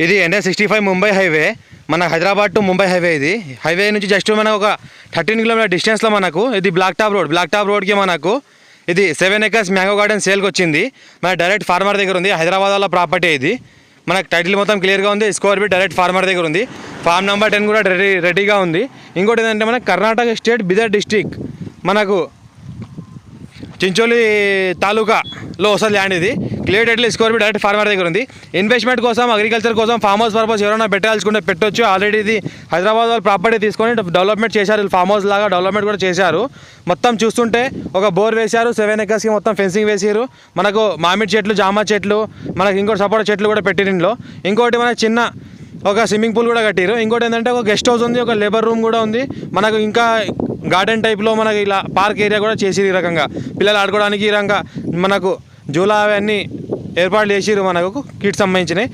ఇది NH65 Mumbai highway, మన Hyderabad to Mumbai highway. ఇది హైవే నుంచి జస్ట్ మనకు ఒక 13 కిలోమీటర్ డిస్టెన్స్లో మనకు ఇది బ్లాక్ టాప్ రోడ్కి మనకు ఇది 7 acres మ్యాంగో గార్డెన్ సేల్కి వచ్చింది. మన డైరెక్ట్ ఫార్మర్ దగ్గర ఉంది. హైదరాబాద్ వాళ్ళ ప్రాపర్టీ ఇది. మనకు టైటిల్ మొత్తం క్లియర్గా ఉంది. స్క్వేర్ ఫీట్ డైరెక్ట్ ఫార్మర్ దగ్గర ఉంది. ఫార్మ్ నెంబర్ 10 కూడా రెడీగా ఉంది. ఇంకోటి ఏంటంటే మనకు కర్ణాటక స్టేట్ బిదర్ డిస్టిక్ మనకు చించోలి తాలూకాలో వస్తుంది ల్యాండ్. ఇది clear title square feet direct farmer దగ్గర ఉంది. ఇన్వెస్ట్మెంట్ కోసం, అగ్రికల్చర్ కోసం, ఫామ్ హౌస్ పర్పస్ ఎవరైనా పెట్టాల్సుకుంటే పెట్టొచ్చు. ఆల్రెడీ ఇది హైదరాబాద్ వాళ్ళు ప్రాపర్టీ తీసుకొని డెవలప్మెంట్ చేశారు. ఫామ్ హౌస్ లాగా డెవలప్మెంట్ కూడా చేశారు. మొత్తం చూస్తుంటే ఒక బోర్ వేశారు. 7 acresకి మొత్తం ఫెన్సింగ్ వేసారు. మనకు మామిడి చెట్లు, జామ చెట్లు, మనకు ఇంకోటి సపోటా చెట్లు కూడా పెట్టిరు ఇంట్లో. ఇంకోటి మనకు చిన్న ఒక స్విమ్మింగ్ పూల్ కూడా కట్టిరు. ఇంకోటి ఏంటంటే ఒక గెస్ట్ హౌస్ ఉంది, ఒక లేబర్ రూమ్ కూడా ఉంది. మనకు ఇంకా గార్డెన్ టైప్లో మనకి ఇలా పార్క్ ఏరియా కూడా చేసిరు. ఈ రకంగా పిల్లలు ఆడుకోవడానికి ఈ రకంగా మనకు జూలా అవన్నీ ఏర్పాట్లు చేసిరు మనకు కిడ్స్ సంబంధించినవి.